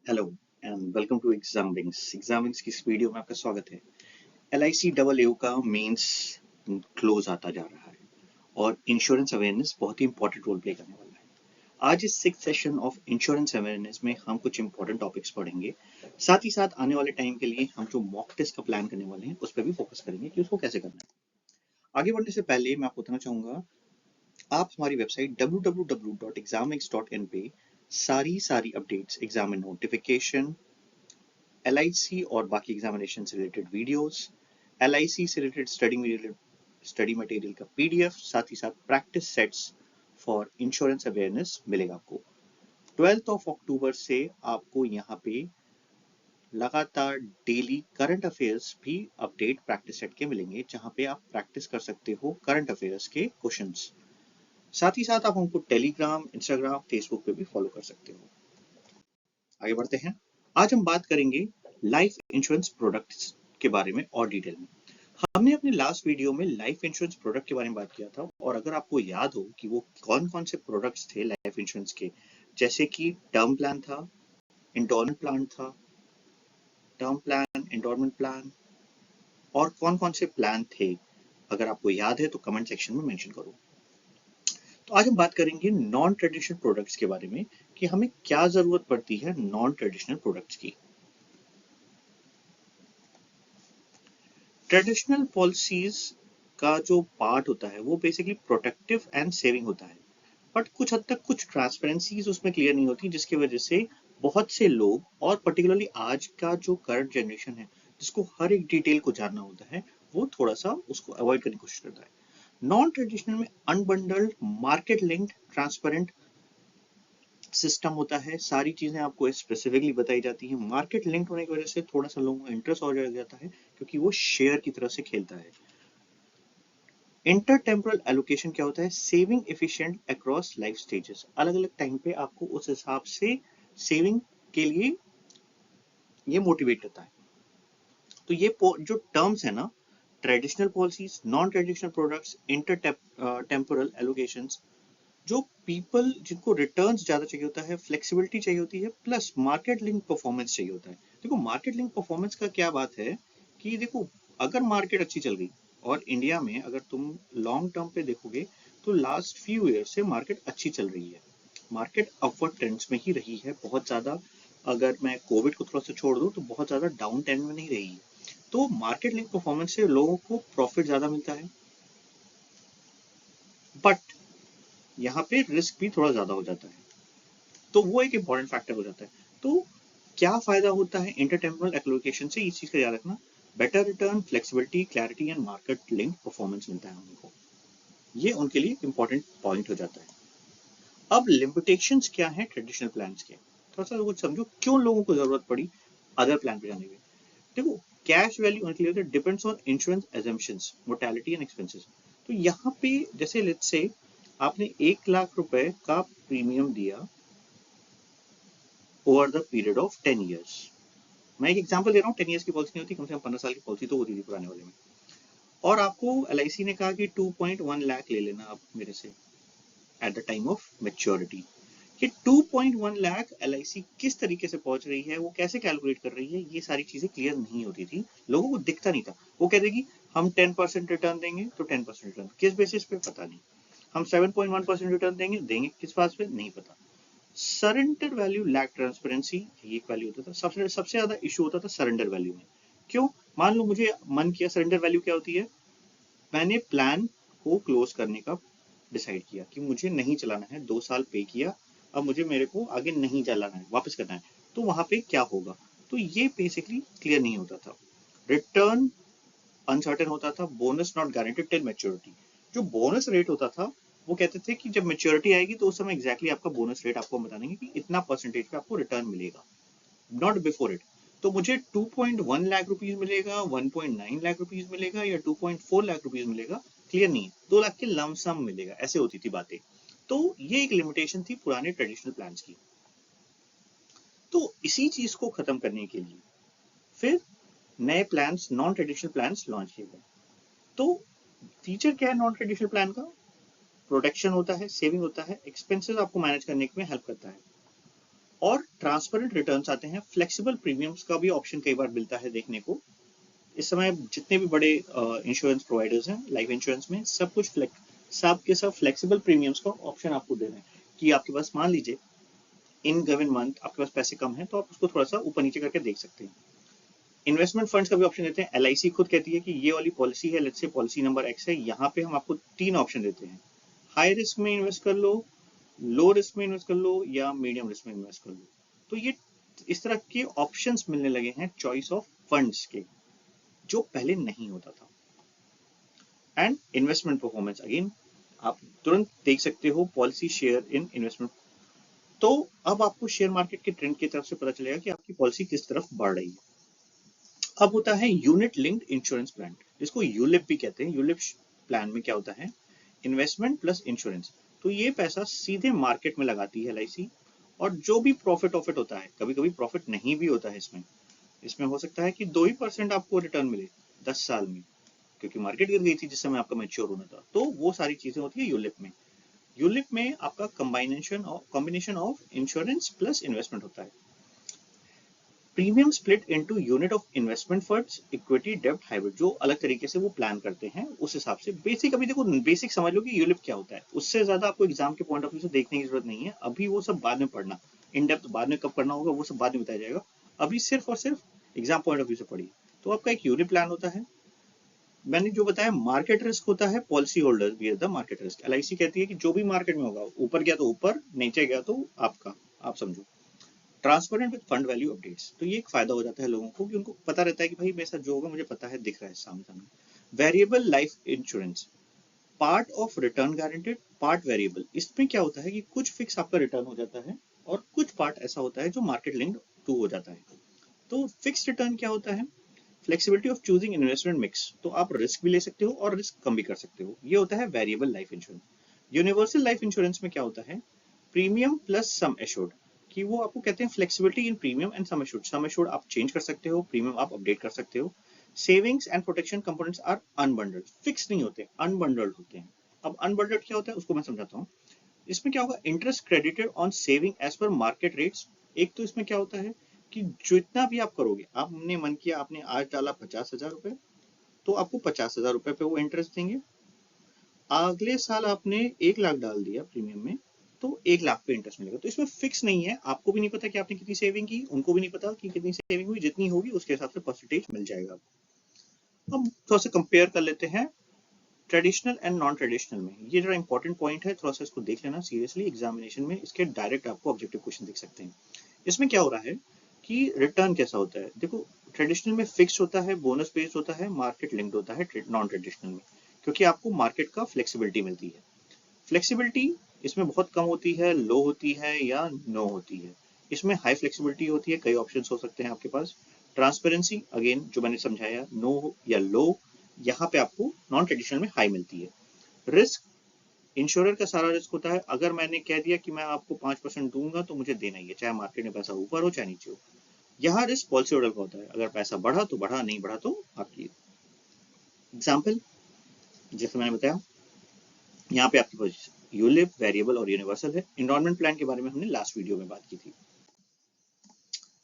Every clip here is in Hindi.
Hello and welcome to exam wings की इस वीडियो में आपका स्वागत है। LIC डबल यू का मेंस क्लोज आता जा रहा है और इंश्योरेंस अवेयरनेस बहुत ही इंपॉर्टेंट रोल प्ले करने वाला है। आज इस 6th session of insurance awareness में हम कुछ इंपॉर्टेंट टॉपिक्स पढ़ेंगे। साथ ही साथ आने वाले टाइम के लिए हम जो मॉक टेस्ट का प्लान करने वाले हैं उस पर भी फोकस करेंगे कि उसको कैसे करना है। आगे बढ़ने से पहले मैं आपको बताना चाहूंगा, आप हमारी वेबसाइट www.examx.in पे सारी अपडेट्स, एग्जाम नोटिफिकेशन, LIC और बाकी एग्जामिनेशन से रिलेटेड वीडियोस, LIC से रिलेटेड स्टडी मटेरियल का PDF, साथ ही साथ practice sets for insurance awareness मिलेगा आपको। 12 अक्टूबर से आपको यहाँ पे लगातार डेली करंट अफेयर्स भी अपडेट प्रैक्टिस सेट के मिलेंगे, जहाँ पे आप प्रैक्टिस कर सकते हो करंट अफेयर्स के क्वेश्चंस। साथ ही साथ आप हमको टेलीग्राम, इंस्टाग्राम, फेसबुक पे भी फॉलो कर सकते हो। आगे बढ़ते हैं। आज हम बात करेंगे लाइफ इंश्योरेंस प्रोडक्ट्स के बारे में और डिटेल में। हमने अपने लास्ट वीडियो में लाइफ इंश्योरेंस प्रोडक्ट के बारे में बात किया था, और अगर आपको याद हो कि वो कौन कौन से प्रोडक्ट्स थे लाइफ इंश्योरेंस के, जैसे कि टर्म प्लान था, इंडोलमेंट प्लान था, टर्म प्लान, इंडोलमेंट प्लान, और कौन कौन से प्लान थे, अगर आपको याद है तो कमेंट सेक्शन में मेंशन करो। तो आज हम बात करेंगे नॉन ट्रेडिशनल प्रोडक्ट्स के बारे में कि हमें क्या जरूरत पड़ती है नॉन ट्रेडिशनल प्रोडक्ट्स की। ट्रेडिशनल पॉलिसीज का जो पार्ट होता है वो बेसिकली प्रोटेक्टिव एंड सेविंग होता है, बट कुछ हद तक कुछ ट्रांसपेरेंसीज उसमें क्लियर नहीं होती, जिसकी वजह से बहुत से लोग, और पर्टिकुलरली आज का जो करंट जनरेशन है जिसको हर एक डिटेल को जानना होता है, वो थोड़ा सा उसको अवॉइड करने की कोशिश करता है। नॉन ट्रेडिशनल में अनबंडल्ड, मार्केट लिंक्ड, ट्रांसपेरेंट सिस्टम होता है। सारी चीजें आपको स्पेसिफिकली बताई जाती हैं। मार्केट लिंक्ड होने की वजह से थोड़ा सा लोगों का इंटरेस्ट और बढ़ जाता है, क्योंकि वो शेयर की तरह से खेलता है। इंटर टेम्पोरल एलोकेशन क्या होता है? Saving efficient across life stages. अलग अलग टाइम पे आपको उस हिसाब से सेविंग के लिए ये मोटिवेट करता है। तो ये जो टर्म्स है ना, traditional policies, non traditional products, inter temporal allocations, जो पीपल जिनको रिटर्न्स ज्यादा चाहिए होता है, फ्लेक्सिबिलिटी चाहिए होती है, प्लस मार्केट लिंक परफॉर्मेंस चाहिए होता है। देखो, मार्केट लिंक परफॉर्मेंस का क्या बात है कि देखो, अगर मार्केट अच्छी चल गई, और इंडिया में अगर तुम लॉन्ग टर्म पे देखोगे तो लास्ट फ्यू ईयर से मार्केट अच्छी चल रही है। मार्केट अपवर्ड ट्रेंड्स में ही रही है बहुत ज्यादा। अगर मैं कोविड को थोड़ा सा छोड़ दूं तो बहुत ज्यादा डाउन ट्रेंड में नहीं रही है। तो मार्केट लिंक परफॉर्मेंस से लोगों को प्रॉफिट ज्यादा मिलता है, बट यहाँ पे रिस्क भी थोड़ा ज्यादा हो जाता है। तो वो एक इंपॉर्टेंट फैक्टर हो जाता है। तो क्या फायदा होता है इंटरटेम्पोरल एलोकेशन से? इस चीज का याद रखना। Better return, flexibility, clarity and market link performance मिलता है उनको। ये उनके लिए इंपॉर्टेंट पॉइंट हो जाता है। अब लिमिटेशंस क्या है ट्रेडिशनल प्लान्स के, थोड़ा सा कुछ समझो क्यों लोगों को जरूरत पड़ी अदर प्लान पे जाने की। देखो, कैश वैल्यू उनके लिए depends on insurance assumptions, mortality and expenses. तो यहाँ पे जैसे लेट्स से आपने 1 लाख रुपए का प्रीमियम दिया over the period of 10 years. मैं एक एग्जांपल दे रहा हूँ, 10 ईयर्स की पॉलिसी नहीं होती, कम से कम 15 साल की पॉलिसी तो होती थी पुराने वाले में। और आपको LIC ने कहा कि 2.1 लाख ले लेना आप मेरे से at the time of maturity. कि 2.1 लाख LIC किस तरीके से पहुंच रही है, वो कैसे कैलकुलेट कर रही है, ये सारी चीजें क्लियर नहीं होती थी, लोगों को दिखता नहीं था। वो कह देगी हम 10% रिटर्न देंगे, तो 10% रिटर्न किस बेसिस पे पता नहीं। हम 7.1% रिटर्न देंगे, देंगे किस बात पे नहीं पता। सरेंडर वैल्यू लैक ट्रांसपेरेंसी, एक वैल्यू होता था। सबसे ज्यादा इशू होता था सरेंडर वैल्यू में। क्यों? मान लो मुझे मन किया, सरेंडर वैल्यू क्या होती है? मैंने प्लान को क्लोज करने का डिसाइड किया कि मुझे नहीं चलाना है, 2 साल पे किया, अब मुझे मेरे को आगे नहीं चलाना है, वापस करना है, तो वहां पे क्या होगा? तो ये बेसिकली क्लियर नहीं होता था। रिटर्न अनसर्टेन होता था। Bonus not guaranteed till maturity. जो बोनस रेट होता था, वो कहते थे कि जब मैच्योरिटी आएगी तो उस समय एग्जैक्टली आपका बोनस रेट आपको बता देंगे कि इतना परसेंटेज पे आपको रिटर्न मिलेगा, नॉट बिफोर इट। तो मुझे 2.1 लाख रुपीज मिलेगा, 1.9 लाख रुपीज मिलेगा, या 2.4 लाख रुपीज मिलेगा, क्लियर नहीं है। 2 लाख के लमसम मिलेगा, ऐसे होती थी बातें। तो ये एक लिमिटेशन थी पुराने ट्रेडिशनल प्लान्स की। तो इसी चीज को खत्म करने के लिए फिर नए plans, non traditional plans launch किए गए। तो फीचर क्या है नॉन ट्रेडिशनल प्लान का? प्रोटेक्शन होता है, सेविंग होता है, एक्सपेंसेस आपको मैनेज करने में हेल्प करता है। और ट्रांसपेरेंट रिटर्न्स आते हैं, फ्लेक्सिबल प्रीमियम्स का भी ऑप्शन कई बार मिलता है देखने को। इस समय जितने भी बड़े इंश्योरेंस प्रोवाइडर्स हैं लाइफ इंश्योरेंस में, सब कुछ सब के सब फ्लेक्सिबल प्रीमियम्स का ऑप्शन आपको दे रहे हैं कि आपके पास मान लीजिए इन गिवन मंथ आपके पास पैसे कम है तो आप उसको थोड़ा सा ऊपर नीचे करके देख सकते हैं। इन्वेस्टमेंट फंड्स का भी ऑप्शन देते हैं। एलआईसी खुद कहती है कि ये वाली पॉलिसी है, let's say policy number x है, यहाँ पे हम आपको 3 ऑप्शन देते हैं, हाई रिस्क में इन्वेस्ट कर लो, लो रिस्क में इन्वेस्ट कर लो या मीडियम रिस्क में इन्वेस्ट कर लो। तो ये इस तरह के ऑप्शंस मिलने लगे हैं चॉइस ऑफ फंड्स के, जो पहले नहीं होता था। एंड इन्वेस्टमेंट परफॉर्मेंस अगेन आप तुरंत देख सकते हो, पॉलिसी शेयर इन इन्वेस्टमेंट। तो अब आपको शेयर मार्केट के ट्रेंड की तरफ से पता चलेगा कि आपकी पॉलिसी किस तरफ बढ़ रही है। अब होता है यूनिट लिंक्ड इंश्योरेंस प्लान, जिसको यूलिप भी कहते हैं। यूलिप प्लान में क्या होता है, इन्वेस्टमेंट प्लस इंश्योरेंस। तो ये पैसा सीधे मार्केट में लगाती है एलआईसी, और जो भी प्रॉफिट होता है, कभी कभी प्रॉफिट नहीं भी होता है इसमें, इसमें हो सकता है कि 2% आपको रिटर्न मिले 10 साल में, क्योंकि मार्केट गिर गई थी जिस समय आपका मैच्योर होना था। तो वो सारी चीजें होती है यूलिप में। यूलिप में आपका combination of insurance plus investment होता है। Premium split into unit of investment funds, equity, डेब्ट, हाइब्रिड, जो अलग तरीके से वो प्लान करते हैं उस हिसाब से। बेसिक अभी देखो, बेसिक समझ लो कि यूलिप क्या होता है, उससे ज्यादा आपको एग्जाम के पॉइंट ऑफ व्यू से देखने की जरूरत नहीं है। अभी वो सब बाद में पढ़ना, इन डेप्थ बाद में कब करना होगा वो सब बाद में बताया जाएगा। अभी सिर्फ और सिर्फ एग्जाम पॉइंट ऑफ व्यू से पढ़िए। तो आपका एक यूनिट प्लान होता है, मैंने जो बताया मार्केट रिस्क होता है, पॉलिसी होल्डर भी द मार्केट रिस्क। एलआईसी कहती है कि जो भी मार्केट में होगा, ऊपर गया तो ऊपर, नीचे गया तो आपका, आप समझो। Transparent with fund value updates, तो ये एक फायदा हो जाता है लोगों को कि उनको पता रहता है कि भाई मेरे साथ जो होगा मुझे पता है, दिख रहा है सामने सामने। Variable life insurance, part of return guaranteed, part variable. इसमें क्या होता है कि कुछ फिक्स आपका रिटर्न हो जाता है और कुछ पार्ट ऐसा होता है जो मार्केट लिंक्ड टू हो जाता है। तो फिक्स रिटर्न क्या होता है, flexibility of choosing investment mix, तो आप रिस्क भी ले सकते हो और रिस्क कम भी कर सकते हो, ये होता है variable life insurance. Universal life insurance में क्या होता है, प्रीमियम प्लस सम एश्योर्ड, कि वो आपको कहते हैं flexibility in premium and sum assured. Sum assured आप चेंज कर सकते हो, प्रीमियम आप अपडेट कर सकते हो। Savings and protection components are unbundled, fix नहीं होते, अनबंडल्ड होते हैं। अब अनबंडल्ड क्या होता है उसको मैं समझाता हूँ। इसमें क्या होगा, interest credited on saving as per market rates. एक तो इसमें क्या होता है कि जितना भी आप करोगे, आपने मन किया आपने आज डाला 50,000 रुपए, तो आपको 50,000 रुपए पे वो इंटरेस्ट देंगे। अगले साल आपने 1 लाख डाल दिया प्रीमियम में, तो 1 लाख पे इंटरेस्ट मिलेगा। तो इसमें फिक्स नहीं है, आपको भी नहीं पता कि आपने कितनी सेविंग की, उनको भी नहीं पता कि कितनी सेविंग हुई, जितनी होगी उसके हिसाब से परसेंटेज मिल जाएगा। अब थोड़ा सा कंपेयर कर लेते हैं ट्रेडिशनल एंड नॉन ट्रेडिशनल में। ये जरा इंपॉर्टेंट पॉइंट है, थोड़ा सा इसको देख लेना सीरियसली, एग्जामिनेशन में इसके डायरेक्ट आपको ऑब्जेक्टिव क्वेश्चन दिख सकते हैं। इसमें क्या हो रहा है कि रिटर्न कैसा होता है, देखो ट्रेडिशनल में फिक्स होता है, बोनस बेस्ड होता है, मार्केट लिंक्ड होता है नॉन ट्रेडिशनल में, क्योंकि आपको मार्केट का फ्लेक्सिबिलिटी मिलती है। फ्लेक्सिबिलिटी इसमें बहुत कम होती है, लो होती है या नो होती है। इसमें हाई फ्लेक्सिबिलिटी होती है, कई ऑप्शन हो सकते हैं आपके पास। ट्रांसपेरेंसी अगेन जो मैंने समझाया, नो या लो, यहाँ पे आपको नॉन ट्रेडिशनल में हाई मिलती है। रिस्क, इंश्योरर का सारा रिस्क होता है, अगर मैंने कह दिया कि मैं आपको 5% दूंगा तो मुझे देना ही है, चाहे मार्केट में पैसा ऊपर हो चाहे नीचे हो। यहाँ रिस्क पॉलिसी होल्डर का होता है, अगर पैसा बढ़ा तो बढ़ा, नहीं बढ़ा तो आपकी। एग्जाम्पल जैसे मैंने बताया, यहाँ पे आपके पास यूलिप, वेरिएबल और यूनिवर्सल है। इन्वायरमेंट प्लान के बारे में हमने लास्ट वीडियो में बात की थी।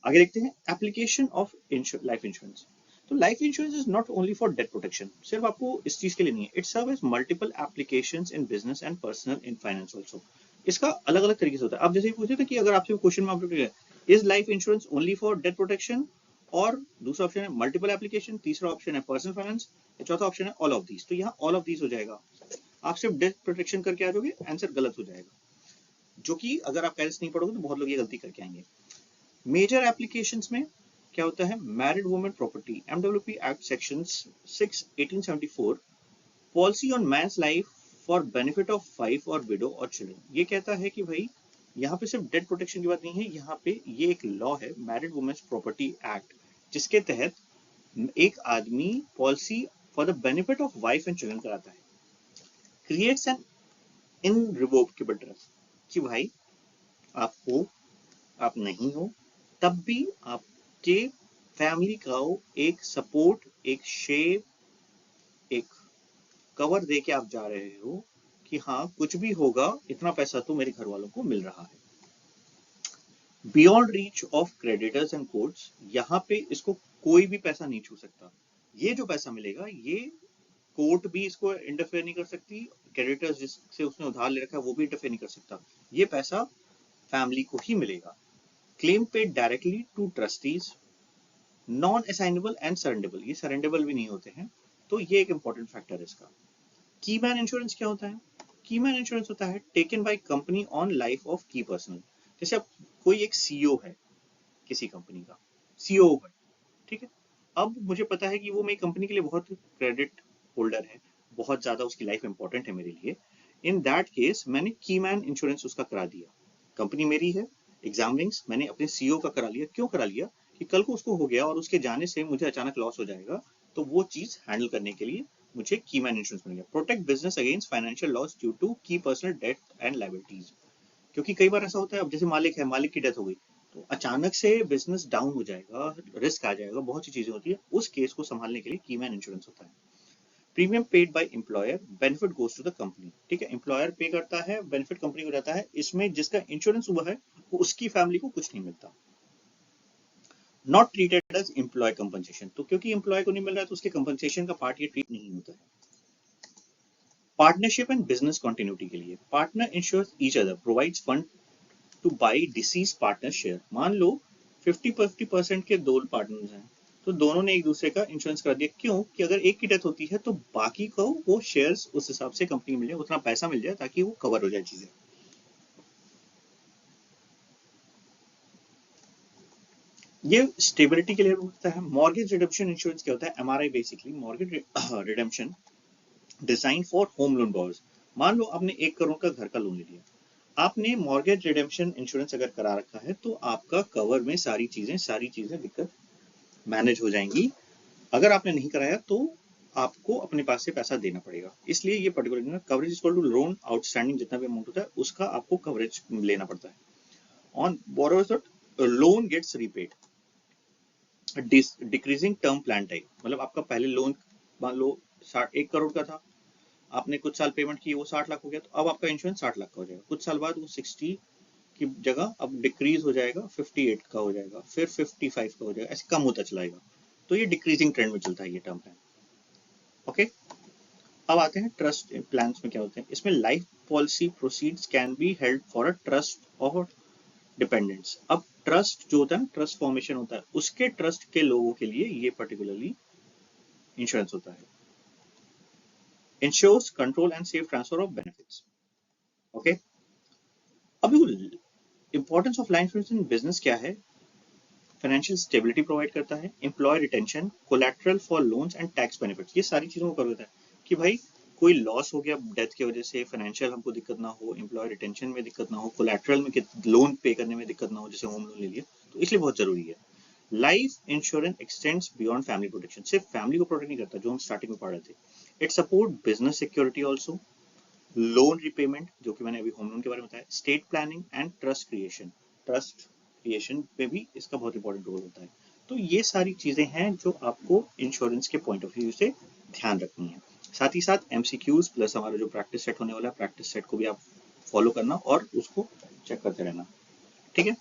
आगे देखते हैं एप्लीकेशन ऑफ लाइफ इंश्योरेंस। तो life insurance is not only for death protection, सिर्फ आपको इस चीज के लिए नहीं है, it serve as multiple applications in business and personal in finance also. इसका अलग अलग तरीके से होता है। आप जैसे पूछे थे कि अगर आपसे क्वेश्चन में आप is life insurance only for death protection, और दूसरा ऑप्शन है मल्टीपल एप्लीकेशन, तीसरा ऑप्शन है पर्सनल फाइनेंस, चौथा ऑप्शन है ऑल ऑफ दीज। तो यहाँ ऑल ऑफ दीज हो जाएगा, आप सिर्फ डेथ प्रोटेक्शन करके आ जाओगे, आंसर गलत हो जाएगा, जो कि अगर आप कैरेस नहीं पढ़ोगे तो बहुत लोग ये गलती करके आएंगे। मेजर एप्लीकेशंस में क्या होता है, married women property, MWP act section 6 1874, policy on man's life for benefit of wife और विडो और चिल्ड्रन। ये कहता है कि भाई यहाँ पे सिर्फ डेथ प्रोटेक्शन की बात नहीं है, यहाँ पे ये एक लॉ है, मैरिड वुमेन्स प्रॉपर्टी एक्ट, जिसके तहत एक आदमी policy for the benefit of wife and children कराता है। क्रिएट्स एन इनरिवोकेबल ट्रस्ट, कि भाई आप हो, आप नहीं हो, तब भी आपके फैमिली का एक सपोर्ट, एक शेप, एक कवर दे के आप जा रहे हो कि हाँ कुछ भी होगा इतना पैसा तो मेरे घर वालों को मिल रहा है। Beyond reach of creditors and courts, यहाँ पे इसको कोई भी पैसा नहीं छू सकता। ये जो पैसा मिलेगा ये कोर्ट भी इसको इंटरफेयर नहीं कर सकती, क्रेडिटर्स जिससे उसने उधार ले रखा है वो भी इंटरफेयर नहीं कर सकता, ये पैसा फैमिली को ही मिलेगा। Claim paid directly to trustees, non assignable and surrenderable, ये सरेंडेबल भी नहीं होते हैं, तो ये एक इंपॉर्टेंट फैक्टर है इसका। की मैन इंश्योरेंस क्या होता है? की मैन इंश्योरेंस होता है taken by company on life of की पर्सन। जैसे अब कोई एक सीईओ है किसी कंपनी का, सीईओ है, ठीक है, अब मुझे पता है कि वो मेरी कंपनी के लिए बहुत क्रेडिट होल्डर है, बहुत ज्यादा उसकी लाइफ इंपॉर्टेंट है मेरे लिए। इन दैट केस मैंने की मैन इंश्योरेंस उसका करा दिया, कंपनी मेरी है, एग्जाम विंग्स, मैंने अपने सीईओ का करा लिया। क्यों करा लिया? कि कल को उसको हो गया और उसके जाने से मुझे अचानक लॉस हो जाएगा, तो वो चीज हैंडल करने के लिए मुझे की मैन इंश्योरेंस मिल गया। Protect business against financial loss due to key personal debt and liabilities, क्योंकि कई बार ऐसा होता है, अब जैसे मालिक है, मालिक की डेथ हो गई तो अचानक से बिजनेस डाउन हो जाएगा, रिस्क आ जाएगा, बहुत सी चीजें होती है, उस केस को संभालने के लिए की मैन इंश्योरेंस होता है। Premium paid by employer, benefit goes to the company, ठीक है, एम्प्लॉयर पे करता है, बेनिफिट कंपनी को जाता है। इसमें जिसका इंश्योरेंस हुआ है वो उसकी फैमिली को कुछ नहीं मिलता। Not treated as employee compensation, तो क्योंकि एम्प्लॉय को नहीं मिल रहा है तो उसके कंपनसेशन का पार्ट ये ट्रीट नहीं होता है। पार्टनरशिप एंड बिजनेस कंटिन्यूटी के लिए, partner insures each other, provides fund to buy deceased partner share. मान लो 50-50% के दो पार्टनर्स हैं, तो दोनों ने एक दूसरे का इंश्योरेंस कर दिया। क्यों? कि अगर एक की डेथ होती है तो बाकी को वो शेयर्स उस हिसाब से कंपनी मिल जाए, उतना पैसा मिल जाए ताकि वो कवर हो जाए चीजें। ये स्टेबिलिटी के लिए होता है। मॉर्गेज रिडम्पशन इंश्योरेंस क्या होता है? MRI basically mortgage redemption design for home loan buyers. मान लो आपने 1 करोड़ का घर का लोन ले लिया, आपने मॉर्गेज रिडम्पशन इंश्योरेंस अगर करा रखा है तो आपका कवर में सारी चीजें दिक्कत मैनेज हो जाएंगी। अगर आपने नहीं कराया तो आपको अपने पास से पैसा देना पड़ेगा, इसलिए ये particular coverage equal to loan outstanding जितना भी अमाउंट होता है उसका आपको कवरेज लेना पड़ता है। On borrower's loan gets repaid, decreasing term plan type, मतलब आपका पहले लोन मान लो 1 करोड़ का था, आपने कुछ साल पेमेंट की, वो 60 लाख हो गया, तो अब आपका इंश्योरेंस 60 लाख का हो जाएगा। कुछ साल बाद वो 60 की जगह अब डिक्रीज हो जाएगा, 58 का हो जाएगा, फिर 55 का हो जाएगा, ऐसे कम होता चलाएगा। तो ये डिक्रीजिंग ट्रेंड में चलता है ये टर्म प्लान। ओके, अब आते हैं ट्रस्ट प्लान्स में क्या होते हैं। इसमें life policy proceeds can be held for a trust और डिपेंडेंट्स। अब ट्रस्ट जो होता है, ट्रस्ट फॉर्मेशन होता है, उसके ट्रस्ट के लोगों के लिए ये पर्टिकुलरली इंश्योरेंस होता है। Insures control and safe transfer of benefits. Okay, अब importance of life insurance in business क्या है? फाइनेंशियल स्टेबिलिटी प्रोवाइड करता है, employ retention, collateral for loans and tax benefits, ये सारी चीजों को कर देता है कि भाई कोई लॉस हो गया डेथ की वजह से, फाइनेंशियल हमको दिक्कत ना हो, एम्प्लॉय रिटेंशन में दिक्कत ना हो, कोलैटरल में लोन पे करने में दिक्कत ना हो, जैसे होम लोन ले लिया, तो इसलिए बहुत जरूरी है। Life insurance x tends beyond family protection, सिर्फ फैमिली को प्रोटेक्ट नहीं करता, जो हम स्टार्टिंग में पढ़ रहे थे। It support business security also, loan repayment जो कि मैंने अभी होम लोन के बारे में बताया, state planning and trust creation, trust creation में भी इसका बहुत इंपॉर्टेंट रोल होता है। तो ये सारी चीजें हैं जो आपको इंश्योरेंस के पॉइंट ऑफ व्यू से ध्यान रखनी है। साथ ही साथ एमसीक्यूज प्लस हमारा जो प्रैक्टिस सेट होने वाला है, प्रैक्टिस सेट को भी आप फॉलो करना और उसको चेक करते रहना, ठीक है।